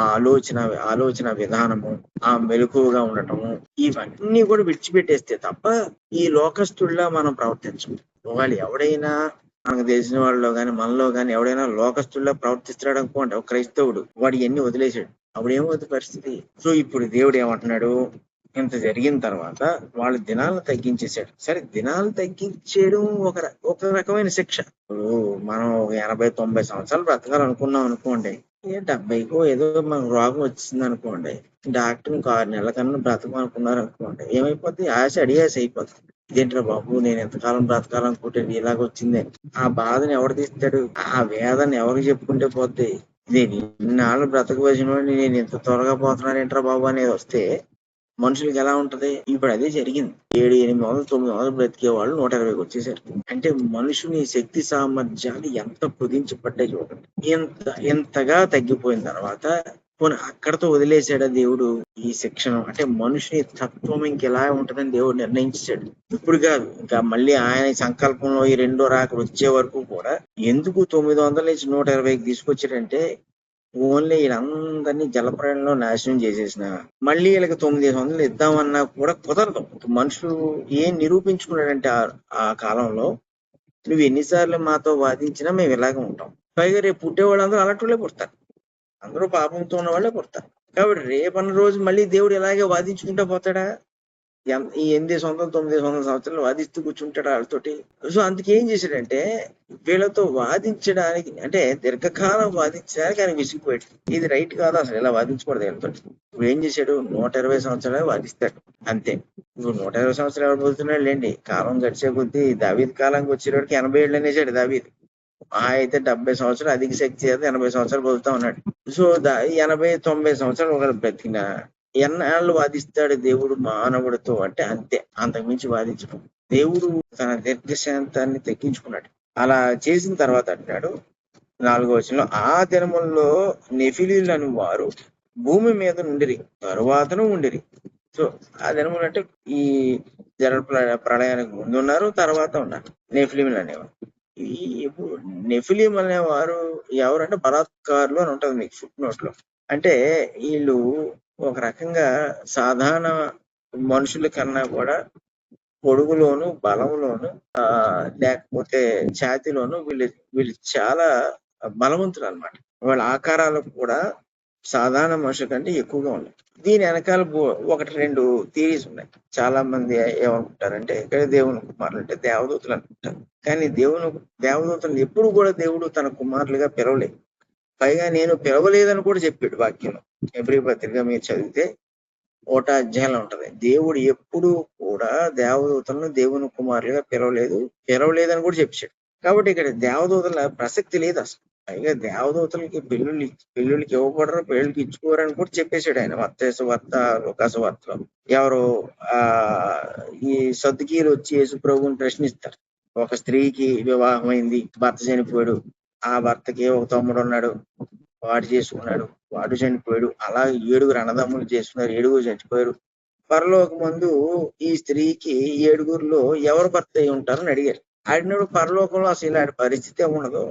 ఆలోచన విధానము, ఆ మెలకువగా ఉండటము, ఇవన్నీ కూడా విడిచిపెట్టేస్తే తప్ప ఈ లోకస్తుల్లా మనం ప్రవర్తించము. వాళ్ళు ఎవడైనా మనకు తెలిసిన వాళ్ళలో గాని మనలో గాని ఎవడైనా లోకస్తుల్లా ప్రవర్తిస్తున్నాడు అనుకోండి, ఒక క్రైస్తవుడు వాడు ఇవన్నీ వదిలేశాడు, అప్పుడేమవుతుంది పరిస్థితి? సో ఇప్పుడు దేవుడు ఏమంటున్నాడు, ఇంత జరిగిన తర్వాత వాళ్ళ దినాలను తగ్గించేశాడు. సరే, దినాలు తగ్గించేయడం ఒక రకమైన శిక్ష. ఇప్పుడు మనం ఒక 80-90 సంవత్సరాలు బ్రతకాలనుకున్నాం అనుకోండి, 70కో ఏదో మనకు రోగం వచ్చింది అనుకోండి, డాక్టర్ ఇంకో 6 నెలల కన్నా బ్రతకమనుకున్నారు అనుకోండి, ఏమైపోద్ది? ఆశ అడియాస అయిపోతుంది. ఇదేంట్రా బాబు, నేను ఎంతకాలం బ్రతకాలనుకుంటే ఇలాగ వచ్చింది. ఆ బాధను ఎవరు తీస్తాడు? ఆ వేదన ఎవరికి చెప్పుకుంటే పోద్ది? నేను ఇన్నాళ్ళు బ్రతకవలసిన వాడిని నేను ఇంత త్వరగా పోతున్నాను ఏంట్రా బాబు అనేది వస్తే మనుషులకి ఎలా ఉంటది? ఇప్పుడు అదే జరిగింది. 700-800-900 బ్రతికే వాళ్ళు 120కి వచ్చేసారు. అంటే మనుషుని శక్తి సామర్థ్యాలు ఎంత కుదించబడ్డాయి చూడండి. ఎంతగా తగ్గిపోయిన తర్వాత పోనీ అక్కడతో వదిలేశాడా దేవుడు ఈ శిక్షను? అంటే మనుషుని తత్వం ఇంకెలా ఉంటదని దేవుడు నిర్ణయించాడు. ఇప్పుడు కాదు, ఇంకా మళ్ళీ ఆయన సంకల్పంలో ఈ రెండో రాకడ వచ్చే వరకు కూడా ఎందుకు 900 నుంచి 120కి తీసుకొచ్చాడంటే, ఓన్లీ వీళ్ళందరినీ జలప్రళయంలో నాశనం చేసేసిన మళ్ళీ వీళ్ళకి 900 ఇద్దామన్నా కూడా కుదరదు. మనుషులు ఏం నిరూపించుకున్నాడంటే ఆ కాలంలో, నువ్వు ఎన్నిసార్లు మాతో వాదించినా మేము ఇలాగే ఉంటాం. పైగా రేపు పుట్టేవాళ్ళందరూ అలాంటి వాళ్ళే పుడతారు, అందరూ పాపంతో ఉన్న వాళ్ళే పుడతారు. కాబట్టి రేపన్న రోజు మళ్ళీ దేవుడు ఇలాగే వాదించుకుంటూ పోతాడా? ఈ 800-900 సంవత్సరాలు వాదిస్తూ కూర్చుంటాడు వాళ్ళతోటి. సో అందుకేం చేశాడంటే, వీళ్ళతో వాదించడానికి, అంటే దీర్ఘకాలం వాదించడానికి ఆయన విసిగిపోయాడు. ఇది రైట్ కాదు, అసలు ఇలా వాదించకూడదు వీళ్ళతో. ఇప్పుడు ఏం చేశాడు? 120 సంవత్సరాలు వాదిస్తాడు అంతే. ఇప్పుడు 120 సంవత్సరాలు ఎవరు బతుకుతున్నాడు లేండి. కాలం గడిచే కొద్దీ దావీదు కాలానికి వచ్చేవాడికి 80 ఏళ్ళు అనేసాడు దావీదు. అయితే 70 సంవత్సరాలు అధిక శక్తి చేత 80 సంవత్సరాలు బతుకుతా ఉన్నాడు. సో 80-90 సంవత్సరాలు ఒకరు బ్రతికినా ఎన్నాళ్ళు వాదిస్తాడు దేవుడు మానవుడితో అంటే అంతే, అంతకుమించి వాదించడం. దేవుడు తన దీర్ఘశాంతాన్ని తగ్గించుకున్నాడు. అలా చేసిన తర్వాత అంటాడు 4వ వచనంలో, ఆ దినముల్లో నెఫిలీలను వారు భూమి మీద నుండిరి, తరువాతను ఉండిరి. సో ఆ దినములు అంటే ఈ జల ప్రళయానికి ముందు ఉన్నారు, తర్వాత ఉన్నారు నెఫిలీములు అనేవారు. ఈ నెఫిలీం అనేవారు ఎవరంటే బలాత్కారులు అని ఉంటది మీకు ఫుట్ నోట్ లో. అంటే వీళ్ళు ఒక రకంగా సాధారణ మనుషుల కన్నా కూడా పొడుగులోను, బలంలోను, లేకపోతే ఛాతిలోను వీళ్ళు చాలా బలవంతులు అన్నమాట. వాళ్ళ ఆకారాలు కూడా సాధారణ మనుషుల కంటే ఎక్కువగా ఉన్నాయి. దీని వెనకాల 1-2 థియరీస్ ఉన్నాయి. చాలా మంది ఏమనుకుంటారంటే, ఇక్కడ దేవుని కుమారులు అంటే దేవదూతలు అనుకుంటారు. కానీ దేవదూతలు ఎప్పుడు కూడా దేవుడు తన కుమారులుగా పిలవలేదు. పైగా నేను పిలవలేదని కూడా చెప్పాడు వాక్యంలో. ఎబ్రీ పత్రిక మీరు చదివితే 1 అధ్యాయంలో ఉంటది. దేవుడు ఎప్పుడు కూడా దేవదూతలను దేవుని కుమారులుగా పిలవలేదని కూడా చెప్పాడు. కాబట్టి ఇక్కడ దేవదూతల ప్రసక్తి లేదు అసలు. పైగా దేవదూతలకి పెళ్ళిళ్ళకి ఇవ్వకూడరు, పెళ్ళిళ్ళకి ఇచ్చుకోరని కూడా చెప్పేశాడు ఆయన మత్తయి వార్త, లూకాసు వార్తలో. ఎవరు ఈ సద్దుకీలు వచ్చి యేసు ప్రభువుని ప్రశ్నిస్తారు. ఒక స్త్రీకి వివాహం అయింది, భర్త చనిపోయాడు, ఆ భర్తకి ఒక తమ్ముడు ఉన్నాడు, వాడు చేసుకున్నాడు, వాడు చనిపోయాడు, అలా 7 అన్నదమ్ములు చేసుకున్నారు, 7 చనిపోయారు. పరలోకమందు ఈ స్త్రీకి 7 ఎవరు భర్త అయి ఉంటారని అడిగారు. అడిగినప్పుడు పరలోకంలో అసలు ఇలాంటి పరిస్థితి ఉండదు,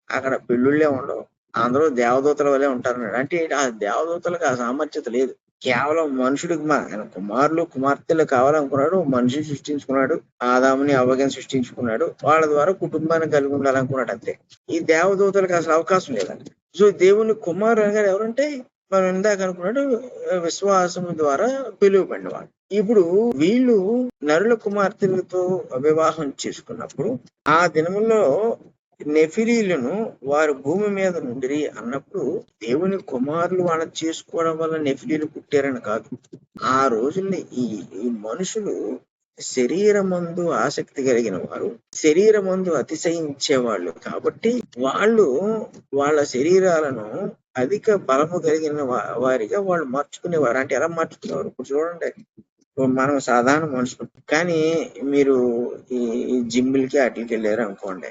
అక్కడ పెళ్ళిళ్ళే ఉండవు, అందరూ దేవదూతల వల్లే ఉంటారన్నాడు. అంటే ఆ దేవదూతలకు ఆ సామర్థ్యత లేదు. కేవలం మనుషుడికి ఆయన కుమారులు కుమార్తెలు కావాలనుకున్నాడు, మనిషిని సృష్టించుకున్నాడు, ఆదాముని అవ్వగాని సృష్టించుకున్నాడు, వాళ్ళ ద్వారా కుటుంబాన్ని కలిగి ఉండాలనుకున్నాడు అంతే. ఈ దేవదూతలకు అసలు అవకాశం లేదండి. సో దేవుని కుమారుడు అనగానే ఎవరంటే మనం ఇందాక అనుకున్నాడు విశ్వాసం ద్వారా పిలువబడిన వాడు. ఇప్పుడు వీళ్ళు నరుల కుమార్తెలతో వివాహం చేసుకున్నప్పుడు ఆ దినముల్లో నెఫిలీలను వారు భూమి మీద నుండి అన్నప్పుడు దేవుని కుమారులు వాళ్ళని చేసుకోవడం వల్ల నెఫిలీలు పుట్టారని కాదు. ఆ రోజుల్ని ఈ మనుషులు శరీరమందు ఆసక్తి కలిగిన వారు, శరీరమందు అతిశయించేవాళ్ళు కాబట్టి వాళ్ళు వాళ్ళ శరీరాలను అధిక బలము కలిగిన వారిగా వాళ్ళు మార్చుకునేవారు. అంటే ఎలా మార్చుకునేవారు? ఇప్పుడు చూడండి, మనం సాధారణ మనుషులు కానీ మీరు ఈ జిమ్లకి అట్లకి వెళ్ళారు అనుకోండి,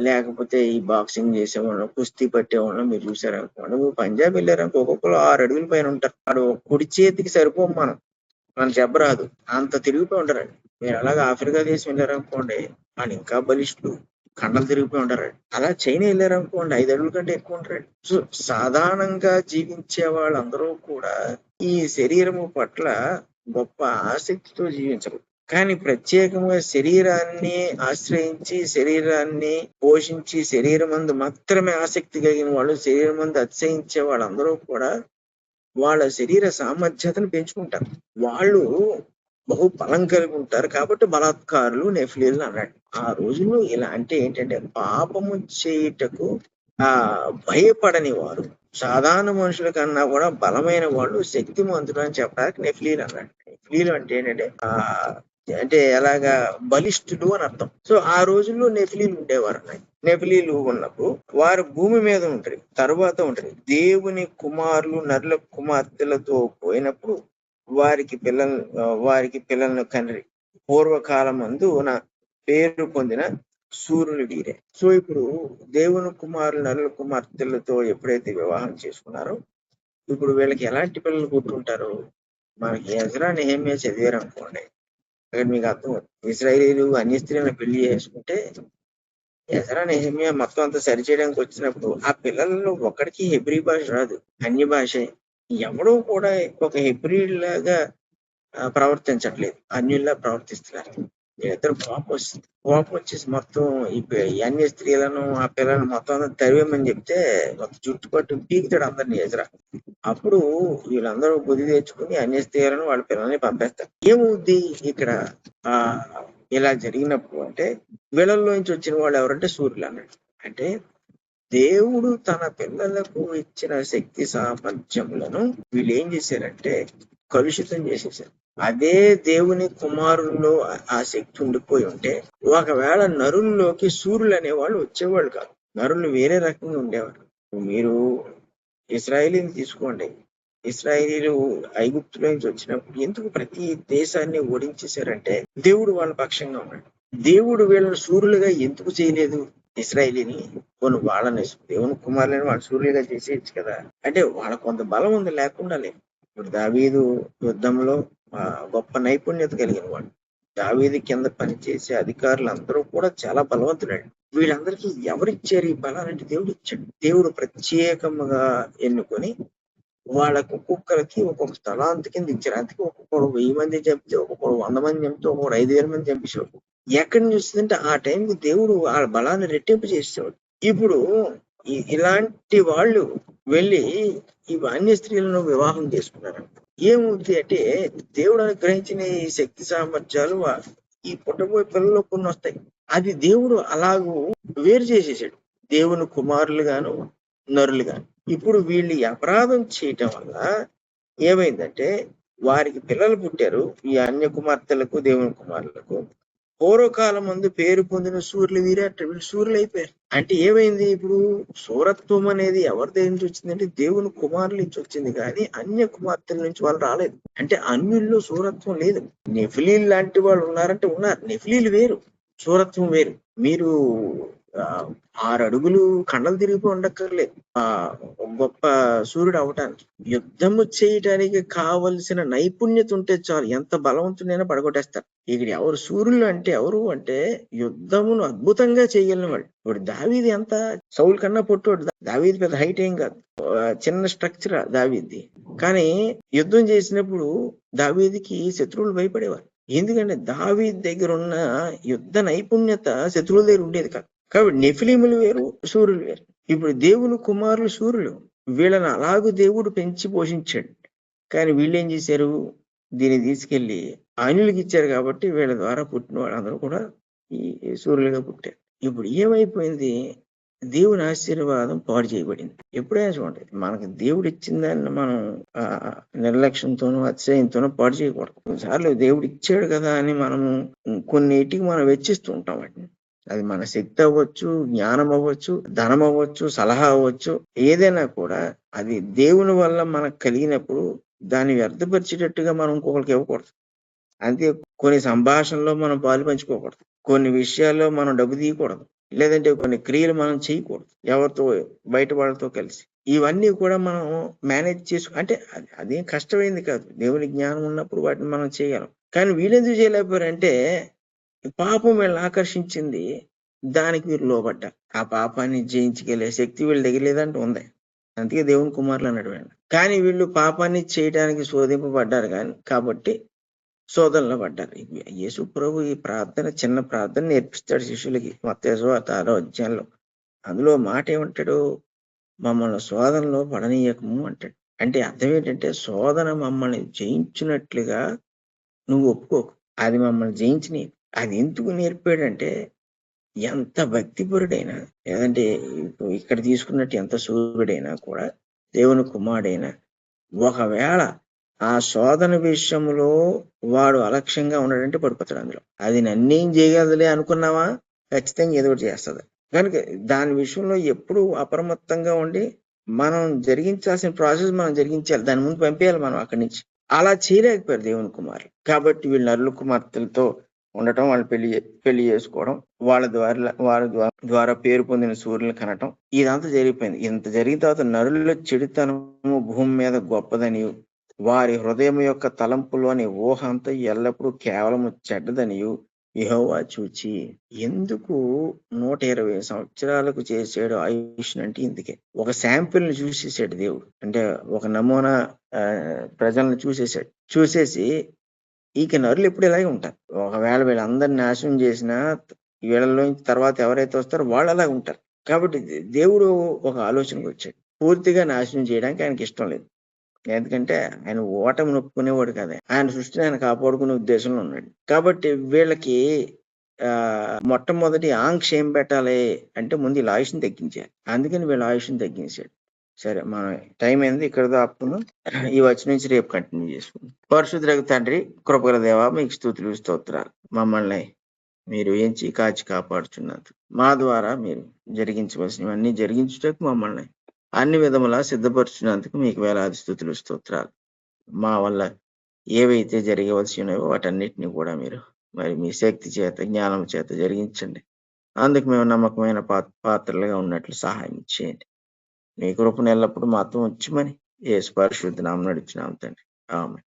లేకపోతే ఈ బాక్సింగ్ చేసేవాళ్ళు, కుస్తీ పట్టేవాళ్ళు మీరు చూసారు అనుకోండి, పంజాబ్ వెళ్ళారనుకో ఒక్కొక్కరు 6 అడుగుల పైన ఉంటారు. వాడు కుడి చేతికి సరిపోం మన చెప్పరాదు అంత తిరిగిపోయి ఉంటారండి. మీరు అలాగే ఆఫ్రికా దేశం వెళ్ళారనుకోండి, వాళ్ళు ఇంకా బలిష్ఠులు, కండలు తిరిగిపోయి ఉంటారు. అలా చైనా వెళ్ళారు అనుకోండి 5 అడుగుల కంటే ఎక్కువ ఉంటారు. సో సాధారణంగా జీవించే వాళ్ళందరూ కూడా ఈ శరీరము పట్ల గొప్ప ఆసక్తితో జీవించరు. కానీ ప్రత్యేకంగా శరీరాన్ని ఆశ్రయించి శరీరాన్ని పోషించి శరీరమందు మాత్రమే ఆసక్తి కలిగిన వాళ్ళు, శరీరమందు అతిశయించే వాళ్ళందరూ కూడా వాళ్ళ శరీర సామర్థ్యతను పెంచుకుంటారు. వాళ్ళు బహు బలం కలిగి ఉంటారు కాబట్టి బలాత్కారులు నెఫ్లీలు అన్నాడు. ఆ రోజుల్లో ఇలా అంటే ఏంటంటే పాపము చేయుటకు భయపడని వారు, సాధారణ మనుషుల కన్నా కూడా బలమైన వాళ్ళు, శక్తిమంతులు అని చెప్పడానికి నెఫ్లీలు అన్నాడు. నెఫ్లీలు అంటే ఏంటంటే అంటే ఎలాగా బలిష్ఠులు అని అర్థం. సో ఆ రోజుల్లో నెఫ్లీలు ఉండేవారు. నెఫ్లీలు ఉన్నప్పుడు వారు భూమి మీద ఉంటారు, తరువాత ఉంటారు. దేవుని కుమారులు నరుల కుమార్తెలతో పోయినప్పుడు వారికి పిల్లలను కనరి పూర్వకాలం మందున పేరు పొందిన సూర్యుని వీరే. సో ఇప్పుడు దేవుని కుమారులు నరుల కుమార్తెలతో ఎప్పుడైతే వివాహం చేసుకున్నారో ఇప్పుడు వీళ్ళకి ఎలాంటి పిల్లలు పుట్టుంటారు? మనకి ఎజ్రా నెహెమ్యా చదివారు అనుకోండి, అక్కడ మీకు అర్థం ఇశ్రాయేలీలు అన్య స్త్రీలను పెళ్లి చేసుకుంటే ఎజ్రా నెహెమ్యా మొత్తం అంతా సరిచేయడానికి వచ్చినప్పుడు ఆ పిల్లల్లో ఒక్కడికి హెబ్రీ భాష రాదు, అన్య భాషే. ఎవడూ కూడా ఒక హెబ్రీ లాగా ప్రవర్తించట్లేదు, అన్యుల్లా ప్రవర్తిస్తున్నారు. ఇద్దరు కోపం వచ్చేసి మొత్తం ఈ అన్య స్త్రీలను ఆ పిల్లలను మొత్తం తరివేమని చెప్తే మొత్తం చుట్టుపట్టు పీకుతాడు అందరినీ ఎజ్రా. అప్పుడు వీళ్ళందరూ బుద్ధి తెచ్చుకుని అన్య స్త్రీలను వాళ్ళ పిల్లల్ని పంపేస్తారు. ఏమవుద్ది ఇక్కడ ఇలా జరిగినప్పుడు అంటే వీళ్ళల్లోంచి వచ్చిన వాళ్ళు ఎవరంటే సూర్యులు అన్నాడు. అంటే దేవుడు తన పిల్లలకు ఇచ్చిన శక్తి సామర్థ్యములను వీళ్ళు ఏం చేశారంటే కలుషితం చేసేసారు. అదే దేవుని కుమారుల్లో ఆ శక్తి ఉండిపోయి ఉంటే ఒకవేళ నరుల్లోకి సూర్యులు అనేవాళ్ళు వచ్చేవాళ్ళు కాదు, నరులు వేరే రకంగా ఉండేవారు. మీరు ఇశ్రాయేలీని తీసుకోండి, ఇశ్రాయేలీలు ఐగుప్తులో నుంచి వచ్చినప్పుడు ఎందుకు ప్రతి దేశాన్ని ఓడించేశారంటే దేవుడు వాళ్ళ పక్షంగా ఉన్నాడు. దేవుడు వీళ్ళని సూర్యులుగా ఎందుకు చేయలేదు? ఇశ్రాయేలీని కొన్ని వాళ్ళని దేవుని కుమారులని వాళ్ళ సూర్యులుగా చేసేయచ్చు కదా. అంటే వాళ్ళ కొంత బలం ఉంది, లేకుండా లేదు. ఇప్పుడు దావీదు యుద్ధంలో గొప్ప నైపుణ్యత కలిగిన వాడు. దావీదు కింద పనిచేసే అధికారులు అందరూ కూడా చాలా బలవంతులండి. వీళ్ళందరికీ ఎవరిచ్చారు ఈ బలాలంటే దేవుడు ఇచ్చాడు. దేవుడు ప్రత్యేకముగా ఎన్నుకొని వాళ్ళకు ఒక్కొక్కరికి ఒక్కొక్క స్థలాంత కింద ఇచ్చారు. అందుకే ఒక్కొక్కడు 1000 మంది చంపితే, ఒక్కొక్కడు 100 మంది చంపితే, ఒక్కొక్కడు 5000 మంది చంపేసేవాడు. ఎక్కడి నుంచి వస్తుందంటే ఆ టైంకి దేవుడు వాళ్ళ బలాన్ని రెట్టింపు చేసేవాడు. ఇప్పుడు ఇలాంటి వాళ్ళు వెళ్ళి ఈ అన్య స్త్రీలను వివాహం చేసుకున్నారు. ఏమవుతుంది అంటే దేవుడు అనుగ్రహించిన ఈ శక్తి సామర్థ్యాలు ఈ పుట్టబోయే పిల్లల్లో కొన్ని వస్తాయి. అది దేవుడు అలాగూ వేరు చేసేసాడు, దేవుని కుమారులు గాను నరులు గాను. ఇప్పుడు వీళ్ళు అపరాధం చేయటం వల్ల ఏమైందంటే వారికి పిల్లలు పుట్టారు, ఈ అన్య కుమార్తెలకు దేవుని కుమారులకు. పూర్వకాలం ముందు పేరు పొందిన సూర్యులు వీరే అంటే వీళ్ళు సూర్యులు అయిపోయారు. అంటే ఏమైంది? ఇప్పుడు సూరత్వం అనేది ఎవరి దగ్గర నుంచి వచ్చిందంటే దేవుని కుమారుల నుంచి వచ్చింది, కానీ అన్య కుమార్తెల నుంచి వాళ్ళు రాలేదు. అంటే అన్యుల్లో సూరత్వం లేదు. నెఫిలీలు లాంటి వాళ్ళు ఉన్నారంటే ఉన్నారు, నెఫిలీలు వేరు, సూరత్వం వేరు. మీరు 6 అడుగులు కండలు తిరిగిపోయి ఉండక్కర్లేదు గొప్ప సూర్యుడు అవటానికి. యుద్ధము చేయటానికి కావలసిన నైపుణ్యత ఉంటే చాలు, ఎంత బలవంతుడైనా పడగొట్టేస్తారు. ఇక్కడ ఎవరు సూర్యులు అంటే ఎవరు అంటే యుద్ధమును అద్భుతంగా చేయగలిగిన వాళ్ళు. ఇప్పుడు దావీది ఎంత సౌలు కన్నా పొట్టోడు, దావీది పెద్ద హైట్ ఏం కాదు, చిన్న స్ట్రక్చర్ దావీది. కానీ యుద్ధం చేసినప్పుడు దావీదికి శత్రువులు భయపడేవారు. ఎందుకంటే దావీది దగ్గర ఉన్న యుద్ధ నైపుణ్యత శత్రువుల దగ్గర ఉండేది కాదు. కాబట్టి నెఫిలీములు వేరు, సూర్యులు వేరు. ఇప్పుడు దేవుని కుమారులు సూర్యులు, వీళ్ళని అలాగూ దేవుడు పెంచి పోషించాడు. కానీ వీళ్ళు ఏం చేశారు? దీన్ని తీసుకెళ్లి అన్యులకి ఇచ్చారు కాబట్టి వీళ్ళ ద్వారా పుట్టిన వాళ్ళందరూ కూడా ఈ సూర్యులుగా పుట్టారు. ఇప్పుడు ఏమైపోయింది? దేవుని ఆశీర్వాదం పాడు చేయబడింది. ఎప్పుడైనా చూడండి, మనకి దేవుడు ఇచ్చిన దాన్ని మనం నిర్లక్ష్యంతోనూ అతిశయంతోనూ పాడు చేయకూడదు. కొన్నిసార్లు దేవుడు ఇచ్చాడు కదా అని మనము కొన్నిటికి మనం వెచ్చిస్తూ ఉంటాం వాటిని. అది మన శక్తి అవ్వచ్చు, జ్ఞానం అవ్వచ్చు, ధనం అవ్వచ్చు, సలహా అవ్వచ్చు, ఏదైనా కూడా అది దేవుని వల్ల మనకు కలిగినప్పుడు దాన్ని వ్యర్థపరిచేటట్టుగా మనం ఇంకొకరికి ఇవ్వకూడదు. అంతే, కొన్ని సంభాషణలో మనం పాలు పంచుకోకూడదు, కొన్ని విషయాల్లో మనం డబ్బు తీయకూడదు, లేదంటే కొన్ని క్రియలు మనం చేయకూడదు ఎవరితో, బయట వాళ్ళతో కలిసి. ఇవన్నీ కూడా మనం మేనేజ్ అంటే అదేం కష్టమైంది కాదు, దేవుని జ్ఞానం ఉన్నప్పుడు వాటిని మనం చేయగలం. కానీ వీళ్ళెందుకు చేయలేకపోయారంటే పాపం వీళ్ళని ఆకర్షించింది, దానికి వీరు లోబడ్డారు. ఆ పాపాన్ని జయించగలిగే శక్తి వీళ్ళ దగ్గర లేదంటే ఉంది. అందుకే దేవుని కుమారులు అన్నాడు వీళ్ళని. కానీ వీళ్ళు పాపాన్ని చేయడానికి శోధింపబడ్డారు కాబట్టి శోధనలో పడ్డారు. యేసు ప్రభు ఈ ప్రార్థన చిన్న ప్రార్థన నేర్పిస్తాడు శిష్యులకి. మత్తయి సువార్త 6వ అధ్యాయంలో. అందులో మాట ఏమంటాడు? మమ్మల్ని శోధనలో పడనీయకము అంటాడు. అంటే అర్థం ఏంటంటే శోధన మమ్మల్ని జయించినట్లుగా నువ్వు ఒప్పుకోకు. అది మమ్మల్ని జయించని. అది ఎందుకు నేర్పాడంటే ఎంత భక్తిపరుడైనా లేదంటే ఇక్కడ తీసుకున్నట్టు ఎంత సూర్యుడైనా కూడా దేవుని కుమారుడైనా ఒకవేళ ఆ శోధన విషయంలో వాడు అలక్ష్యంగా ఉన్నాడంటే పడిపోతాడు అందులో. అది నన్నేం చేయగలదులే అనుకున్నావా ఖచ్చితంగా ఏదో ఒకటి చేస్తుంది. కనుక దాని విషయంలో ఎప్పుడు అప్రమత్తంగా ఉండి మనం జరిగించాల్సిన ప్రాసెస్ మనం జరిగించాలి. దాని ముందు పంపేయాలి మనం అక్కడి నుంచి. అలా చేయలేకపోయారు దేవుని కుమారులు. కాబట్టి వీళ్ళు నరుల కుమార్తెలతో ఉండటం, వాళ్ళు పెళ్లి చేసుకోవడం, వాళ్ళ ద్వారా పేరు పొందిన సూర్యులను కనటం, ఇదంతా జరిగిపోయింది. ఇంత జరిగిన తర్వాత నరుల చెడుతనము భూమి మీద గొప్పదనియు వారి హృదయం యొక్క తలంపులోని ఊహ అంతా ఎల్లప్పుడూ కేవలము చెడ్డదనియు యెహోవా చూచి. ఎందుకు 120 సంవత్సరాలకు చేసాడు ఆయుష్ అంటే ఇందుకే. ఒక శాంపిల్ ని చూసేసాడు దేవుడు. అంటే ఒక నమూనా ప్రజలను చూసేసాడు. చూసేసి ఇక నరులు ఎప్పుడు ఇలాగే ఉంటారు. ఒకవేళ వీళ్ళందరిని నాశనం చేసినా వీళ్ళలో తర్వాత ఎవరైతే వస్తారో వాళ్ళు అలాగే ఉంటారు. కాబట్టి దేవుడు ఒక ఆలోచనకు వచ్చాడు. పూర్తిగా నాశనం చేయడానికి ఆయనకి ఇష్టం లేదు. ఎందుకంటే ఆయన ఓటమి నొప్పుకునేవాడు కదా. ఆయన సృష్టిని ఆయన కాపాడుకునే ఉద్దేశంలో ఉన్నాడు. కాబట్టి వీళ్ళకి మొట్టమొదటి ఆంక్ష ఏం పెట్టాలి అంటే ముందు వీళ్ళ ఆయుష్ని తగ్గించాలి. అందుకని వీళ్ళ ఆయుష్ని తగ్గించాడు. సరే, మన టైం అయింది, ఇక్కడ ఆపుకుందాం. ఈ వచ్చి నుంచి రేపు కంటిన్యూ చేసుకుందాం. పరిశుద్ధులకు తండ్రి, కృపగల దేవా, మీకు స్తుతులు స్తోత్రాలు. మమ్మల్ని మీరు ఏంచి కాచి కాపాడుచున్నందుకు, మా ద్వారా మీరు జరిగించవలసినవన్నీ జరిగించుటకు మమ్మల్ని అన్ని విధములా సిద్ధపరుచున్నందుకు మీకు వేలాది స్తుతులు స్తోత్రాలు. మా వల్ల ఏవైతే జరగవలసి ఉన్నాయో వాటన్నిటిని కూడా మీరు మరి మీ శక్తి చేత, జ్ఞానం చేత జరిగించండి. అందుకు మేము నమ్మకమైన పాత్రలుగా ఉన్నట్లు సహాయం చేయండి. మీ కృపను ఎల్లప్పుడూ మాతో ఉంచమని యేసు పరిశుద్ధ నామమున అడుగుచున్నాము తండ్రి. ఆమేన్.